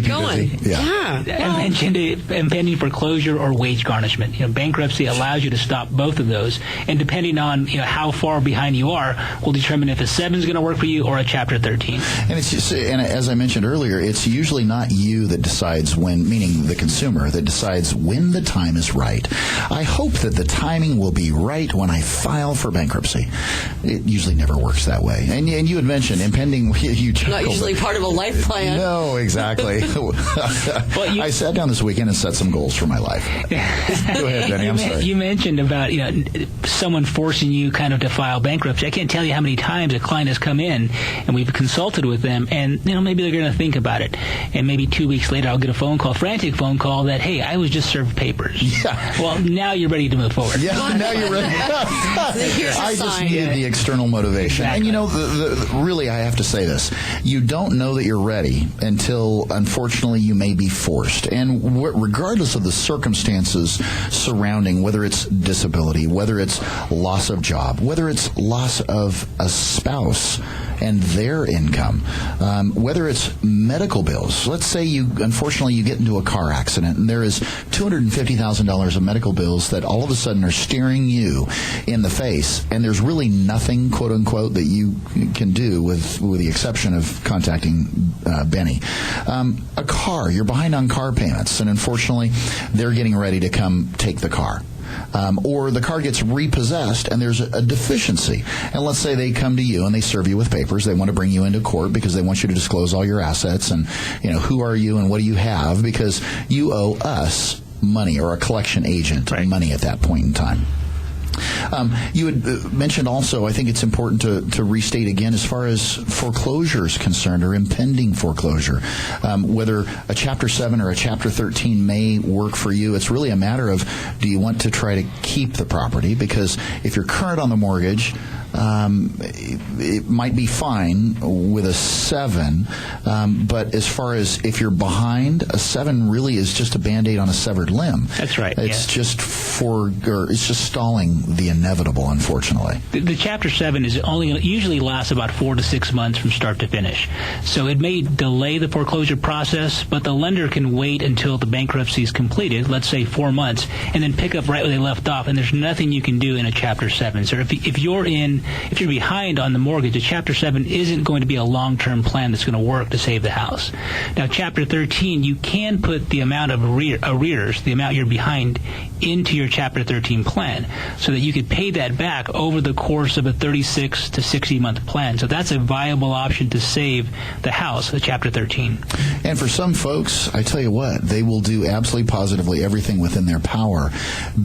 going. Busy. Yeah. I mentioned impending foreclosure or wage garnishment. Bankruptcy allows you to stop both of those, and depending on how far behind you are, will determine if a 7 is going to work for you or a Chapter 13. And it's just, and as I mentioned earlier, it's usually not you that decides when, meaning the consumer, that decides when the time is right. I hope that the timing will be right when I file for bankruptcy. It usually never works that way. And you had mentioned impending. You not usually part of a life plan. No, exactly. I sat down this weekend and set some goals for my life. Go ahead, Benny. I'm sorry. You mentioned about someone forcing you kind of to file bankruptcy. I can't tell you how many times a client has come in and we've consulted with them, and maybe they're going to think about it, and maybe 2 weeks later I'll get a frantic phone call that, hey, I was just served papers. Yeah. Well, now you're ready to move forward. Yeah. Now you're ready. I just needed the external motivation. Exactly. And really, I have to say this. You don't know that you're ready until, unfortunately, you may be forced. And regardless of the circumstances surrounding, whether it's disability, whether it's loss of job, whether it's loss of a spouse and their income, whether it's medical bills. Let's say unfortunately, you get into a car accident and there is $250,000 of medical bills that all of a sudden are staring you in the face, and there's really nothing, quote unquote, that you can do with the exception of contacting Benny. A car, you're behind on car payments, and unfortunately, they're getting ready to come take the car. Or the car gets repossessed and there's a deficiency. And let's say they come to you and they serve you with papers. They want to bring you into court because they want you to disclose all your assets and, who are you and what do you have, because you owe us money, or a collection agent money at that point in time. You had mentioned also, I think it's important to restate again, as far as foreclosure is concerned, or impending foreclosure, whether a Chapter 7 or a Chapter 13 may work for you. It's really a matter of, do you want to try to keep the property? Because if you're current on the mortgage, it might be fine with a 7, but as far as if you're behind, a 7 really is just a Band-Aid on a severed limb. That's right. It's just it's just stalling the inevitable, unfortunately. The Chapter 7 is usually lasts about 4 to 6 months from start to finish. So it may delay the foreclosure process, but the lender can wait until the bankruptcy is completed, let's say 4 months, and then pick up right where they left off, and there's nothing you can do in a Chapter 7. So if you're in 13, if you're behind on the mortgage, a Chapter 7 isn't going to be a long-term plan that's going to work to save the house. Now, Chapter 13, you can put the amount of arrears, the amount you're behind, into your Chapter 13 plan so that you could pay that back over the course of a 36 to 60-month plan. So that's a viable option to save the house, the Chapter 13. And for some folks, I tell you what, they will do absolutely positively everything within their power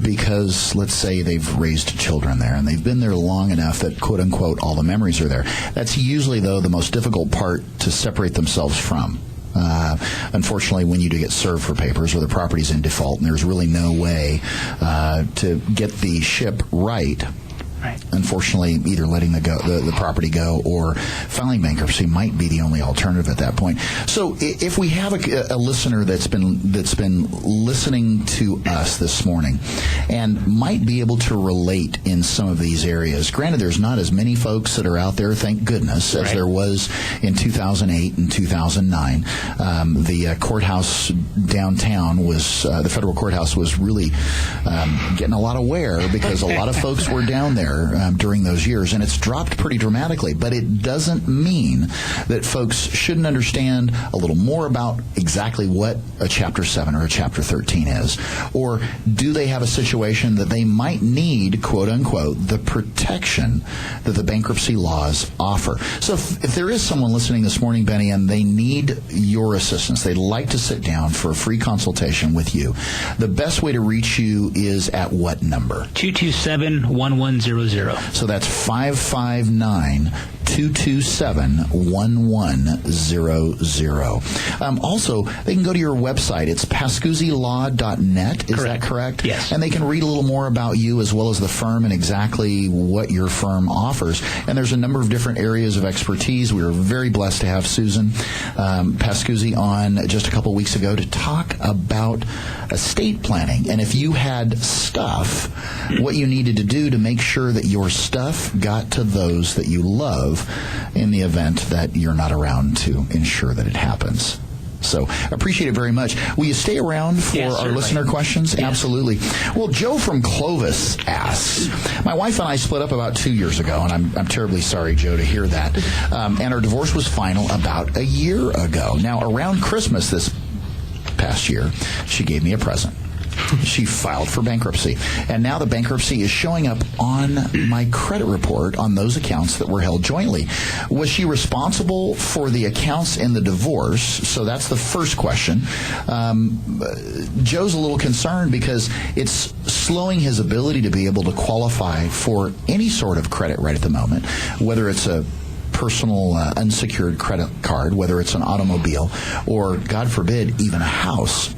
because, let's say, they've raised children there and they've been there long enough that, quote unquote, all the memories are there. That's usually, though, the most difficult part to separate themselves from. Unfortunately, when you do get served for papers or the property's in default and there's really no way to get the ship right, unfortunately, either letting the property go or filing bankruptcy might be the only alternative at that point. So, if we have a listener that's been listening to us this morning and might be able to relate in some of these areas, granted, there's not as many folks that are out there, thank goodness, as there was in 2008 and 2009. The courthouse downtown the federal courthouse was really getting a lot of wear because a lot of folks were down there during those years, and it's dropped pretty dramatically. But it doesn't mean that folks shouldn't understand a little more about exactly what a Chapter 7 or a Chapter 13 is. Or do they have a situation that they might need, quote unquote, the protection that the bankruptcy laws offer? So if there is someone listening this morning, Benny, and they need your assistance, they'd like to sit down for a free consultation with you, the best way to reach you is at what number? 227-1100. So that's 559-227-1100. Also, they can go to your website. It's pascuzzilaw.net. Is that correct? Yes. And they can read a little more about you as well as the firm and exactly what your firm offers. And there's a number of different areas of expertise. We were very blessed to have Susan Pascuzzi on just a couple weeks ago to talk about estate planning. And if you had stuff, what you needed to do to make sure that your stuff got to those that you love in the event that you're not around to ensure that it happens. So, appreciate it very much. Will you stay around for our listener questions? Yes. Absolutely. Well, Joe from Clovis asks, my wife and I split up about 2 years ago, and I'm terribly sorry, Joe, to hear that. And our divorce was final about a year ago. Now, around Christmas this past year, she gave me a present. She filed for bankruptcy. And now the bankruptcy is showing up on my credit report on those accounts that were held jointly. Was she responsible for the accounts in the divorce? So that's the first question. Joe's a little concerned because it's slowing his ability to be able to qualify for any sort of credit right at the moment, whether it's a personal unsecured credit card, whether it's an automobile, or, God forbid, even a house.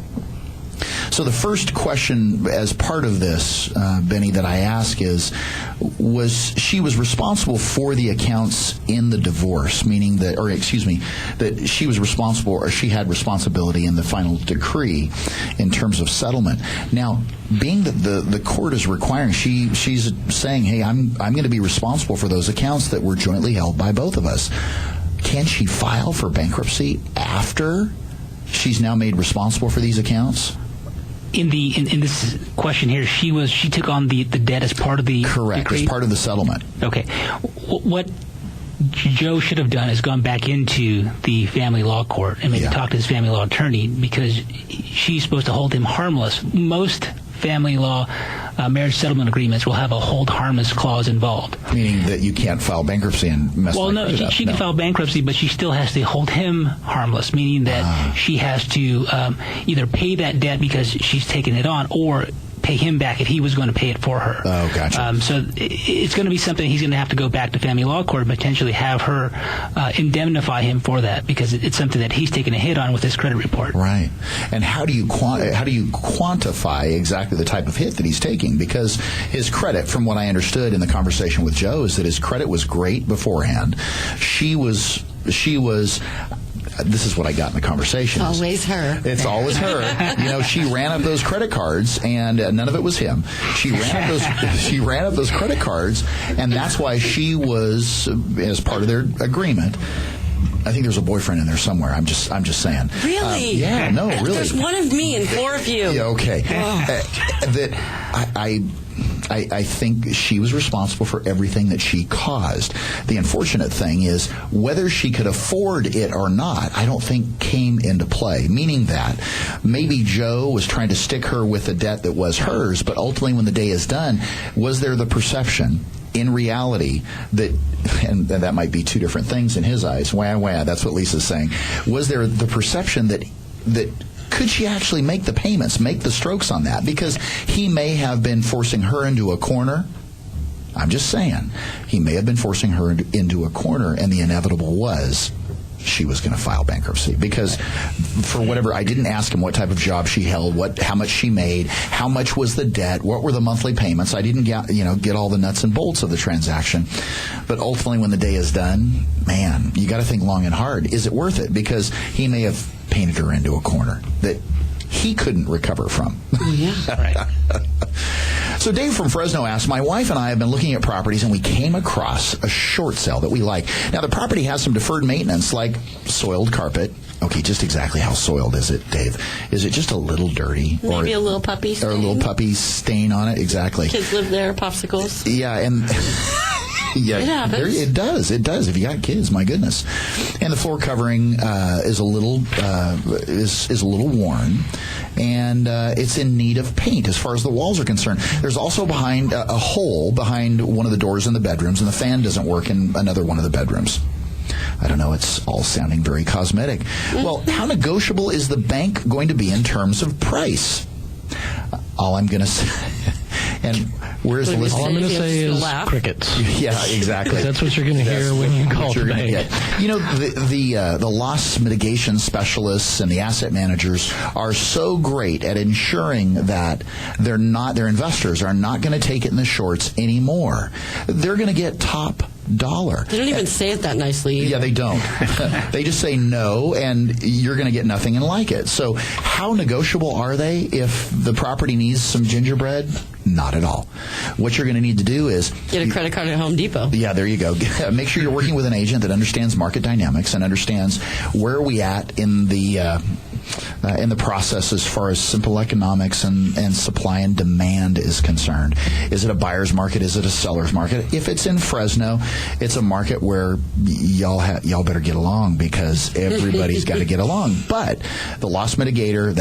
So the first question as part of this, Benny, that I ask is, she was responsible for the accounts in the divorce, meaning that, that she was responsible or she had responsibility in the final decree in terms of settlement. Now, being that the court is requiring, she's saying, hey, I'm going to be responsible for those accounts that were jointly held by both of us. Can she file for bankruptcy after she's now made responsible for these accounts? In this question here, she took on the debt as part of the decree? As part of the settlement. Okay. What Joe should have done is gone back into the family law court and maybe talk to his family law attorney, because she's supposed to hold him harmless. Most family law marriage settlement agreements will have a hold harmless clause involved. Meaning that you can't file bankruptcy and mess Well, no, she can file bankruptcy, but she still has to hold him harmless, meaning that she has to either pay that debt because she's taken it on, or pay him back if he was going to pay it for her. Oh, gotcha. So it's going to be something he's going to have to go back to family law court and potentially have her indemnify him for that, because it's something that he's taken a hit on with his credit report. Right. And how do you quantify exactly the type of hit that he's taking? Because his credit, from what I understood in the conversation with Joe, is that his credit was great beforehand. She was. This is what I got in the conversation. Always her. It's always her. She ran up those credit cards, and none of it was him. She ran up those credit cards, and that's why she was, as part of their agreement, I think there's a boyfriend in there somewhere. I'm just saying. Really? Yeah, no, really. There's one of me and four of you. Yeah, okay. I think she was responsible for everything that she caused. The unfortunate thing is whether she could afford it or not, I don't think came into play, meaning that maybe Joe was trying to stick her with a debt that was hers, but ultimately when the day is done, was there the perception in reality that, and that might be two different things in his eyes, wah, that's what Lisa's saying, was there the perception that could she actually make the payments, make the strokes on that? Because he may have been forcing her into a corner. I'm just saying. He may have been forcing her into a corner, and the inevitable was she was going to file bankruptcy. Because for whatever, I didn't ask him what type of job she held, how much she made, how much was the debt, what were the monthly payments. I didn't get all the nuts and bolts of the transaction. But ultimately, when the day is done, man, you got to think long and hard. Is it worth it? Because he may have painted her into a corner that he couldn't recover from. Yeah, right. So Dave from Fresno asked, my wife and I have been looking at properties and we came across a short sale that we like. Now, the property has some deferred maintenance like soiled carpet. Okay, just exactly how soiled is it, Dave? Is it just a little dirty? Maybe a little puppy stain. Or a little puppy stain on it, exactly. Kids live there, popsicles. Yeah, and... Yeah, it happens. It does. If you got kids, my goodness. And the floor covering is a little worn, and it's in need of paint as far as the walls are concerned. There's also behind a hole behind one of the doors in the bedrooms, and the fan doesn't work in another one of the bedrooms. I don't know. It's all sounding very cosmetic. Well, how negotiable is the bank going to be in terms of price? All I'm going to say... And where's the list? All I'm going to say is crickets. Yeah, exactly. That's what you're going to hear when you call the bank. You know, the loss mitigation specialists and the asset managers are so great at ensuring that their investors are not going to take it in the shorts anymore. They're going to get top dollar. They don't even say it that nicely either. Yeah, they don't. They just say no, and you're going to get nothing and like it. So how negotiable are they if the property needs some gingerbread? Not at all. What you're going to need to do is... Get a credit card at Home Depot. Yeah, there you go. Make sure you're working with an agent that understands market dynamics and understands where are we at in the process as far as simple economics and supply and demand is concerned. Is it a buyer's market? Is it a seller's market? If it's in Fresno, it's a market where y'all better get along because everybody's got to get along. But the loss mitigator,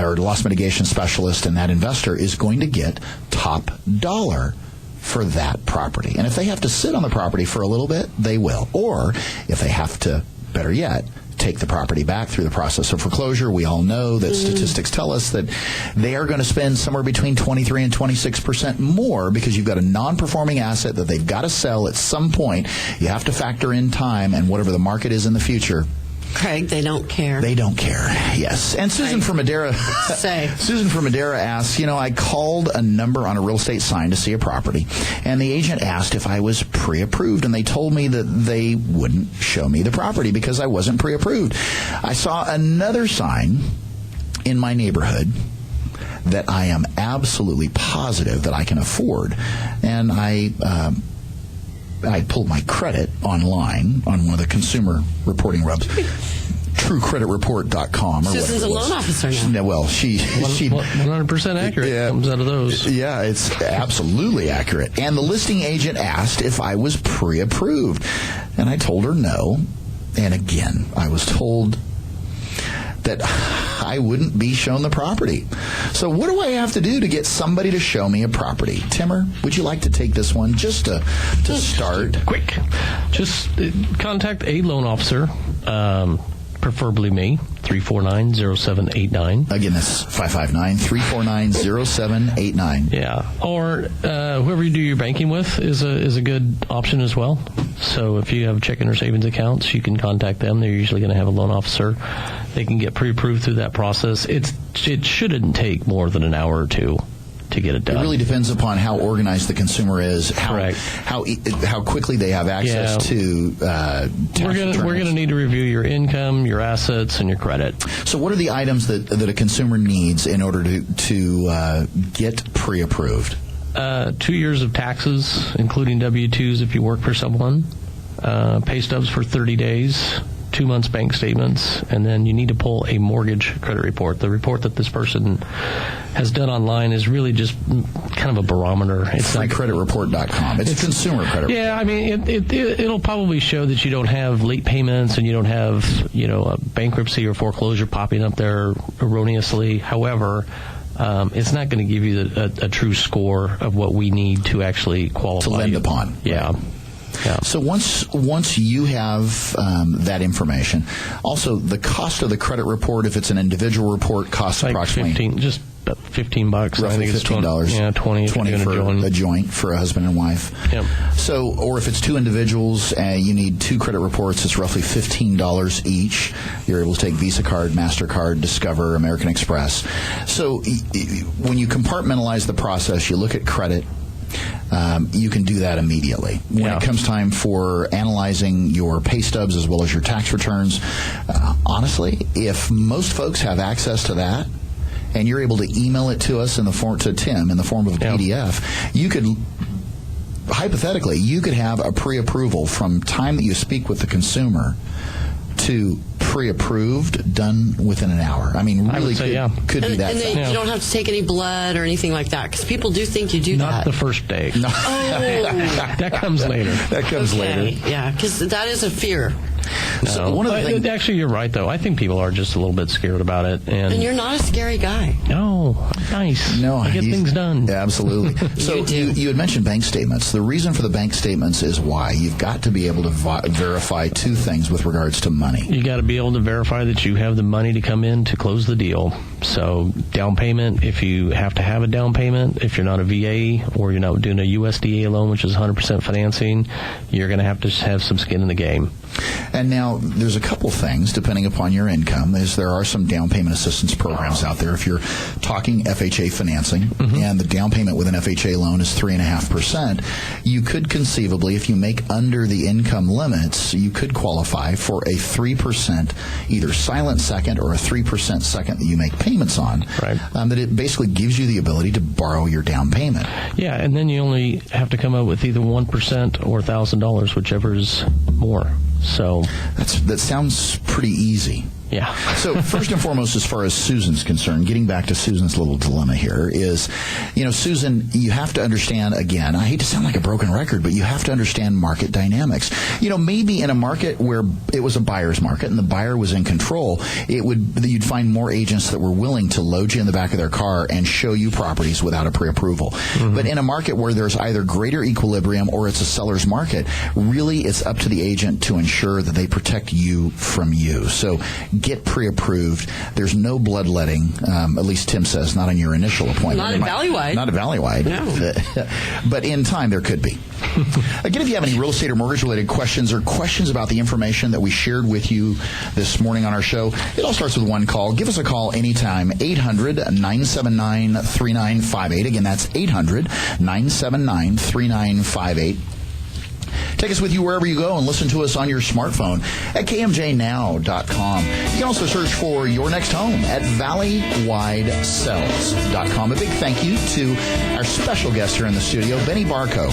or loss mitigation specialist and that investor is going to get top dollar for that property. And if they have to sit on the property for a little bit, they will. Or if they have to, better yet, take the property back through the process of foreclosure. We all know that statistics tell us that they are going to spend somewhere between 23 and 26% more because you've got a non-performing asset that they've got to sell at some point. You have to factor in time and whatever the market is in the future. Craig, they don't care. They don't care, yes. And Susan from Madera Susan from Madera asks, I called a number on a real estate sign to see a property, and the agent asked if I was pre-approved, and they told me that they wouldn't show me the property because I wasn't pre-approved. I saw another sign in my neighborhood that I am absolutely positive that I can afford, and I pulled my credit online on one of the consumer reporting rubs, truecreditreport.com. Susan's a loan officer now. Well, she 100% accurate comes out of those. Yeah, it's absolutely accurate. And the listing agent asked if I was pre-approved, and I told her no. And again, I was told that I wouldn't be shown the property. So what do I have to do to get somebody to show me a property? Timmer, would you like to take this one just to start? Quick. Just contact a loan officer, preferably me, 349-0789. Again, that's 559-349-0789. Yeah. Or whoever you do your banking with is a good option as well. So if you have checking or savings accounts, you can contact them. They're usually going to have a loan officer. They can get pre-approved through that process. It shouldn't take more than an hour or two to get it done. It really depends upon how organized the consumer is, how quickly they have access to We're going to need to review your income, your assets, and your credit. So what are the items that a consumer needs in order to get pre-approved? 2 years of taxes, including W-2s if you work for someone, pay stubs for 30 days, 2 months bank statements, and then you need to pull a mortgage credit report. The report that this person has done online is really just kind of a barometer. It's FreeCreditReport.com. It's a consumer credit report. Yeah, I mean, it'll probably show that you don't have late payments and you don't have, a bankruptcy or foreclosure popping up there erroneously. However, it's not going to give you a true score of what we need to actually qualify. To lend upon. Yeah. Yeah. So once you have that information, also the cost of the credit report, if it's an individual report, costs like approximately $15, $15. Roughly $15. Yeah, 20 for a joint for a husband and wife. Yep. So, or if it's two individuals and you need two credit reports, it's roughly $15 each. You're able to take Visa card, MasterCard, Discover, American Express. So when you compartmentalize the process, you look at credit. You can do that immediately. When it comes time for analyzing your pay stubs as well as your tax returns, honestly, if most folks have access to that, and you're able to email it to us to Tim in the form of a PDF, you could, hypothetically, you could have a pre-approval from time that you speak with the consumer to pre-approved, done within an hour. I mean, really could be that fast. And you don't have to take any blood or anything like that, because people do think you do that. Not the first day. No. Oh. That comes later. That comes later. Yeah, because that is a fear. No. So one of the things, actually, you're right, though. I think people are just a little bit scared about it. And you're not a scary guy. No. Nice. No, I get things done. Yeah, absolutely. So you had mentioned bank statements. The reason for the bank statements is why. You've got to be able to verify two things with regards to money. You got to be able to verify that you have the money to come in to close the deal. So down payment, if you have to have a down payment, if you're not a VA or you're not doing a USDA loan, which is 100% financing, you're going to have some skin in the game. And now there's a couple things, depending upon your income, there are some down payment assistance programs out there. If you're talking FHA financing and the down payment with an FHA loan is 3.5%, you could conceivably, if you make under the income limits, you could qualify for a 3% either silent second or a 3% second that you make payments on. Right. That it basically gives you the ability to borrow your down payment. Yeah, and then you only have to come up with either 1% or $1,000, whichever is more. So that sounds pretty easy. Yeah. So first and foremost, as far as Susan's concerned, getting back to Susan's little dilemma here is, Susan, you have to understand, again, I hate to sound like a broken record, but you have to understand market dynamics. Maybe in a market where it was a buyer's market and the buyer was in control, you'd find more agents that were willing to load you in the back of their car and show you properties without a pre-approval. But in a market where there's either greater equilibrium or it's a seller's market, really it's up to the agent to ensure that they protect you from you. So get pre-approved. There's no bloodletting, at least Tim says, not on your initial appointment. Not at Valleywide. Not at Valleywide. No. But in time, there could be. Again, if you have any real estate or mortgage-related questions or questions about the information that we shared with you this morning on our show, it all starts with one call. Give us a call anytime, 800-979-3958. Again, that's 800-979-3958. Take us with you wherever you go and listen to us on your smartphone at kmjnow.com. You can also search for your next home at valleywidesells.com. A big thank you to our special guest here in the studio, Benny Barco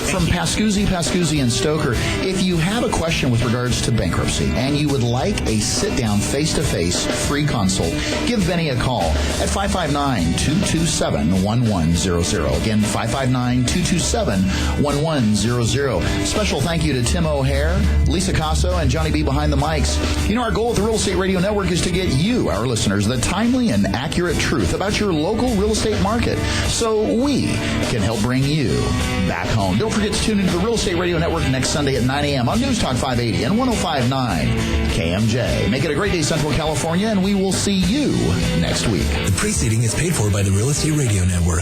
from Pascuzzi and Stoker. If you have a question with regards to bankruptcy and you would like a sit-down, face-to-face free consult, give Benny a call at 559-227-1100. Again, 559-227-1100. Special thank you to Tim O'Hare, Lisa Casso, and Johnny B behind the mics. Our goal at the Real Estate Radio Network is to get you, our listeners, the timely and accurate truth about your local real estate market so we can help bring you back home. Don't forget to tune into the Real Estate Radio Network next Sunday at 9 a.m. on News Talk 580 and 105.9 KMJ. Make it a great day, Central California, and we will see you next week. The preceding is paid for by the Real Estate Radio Network.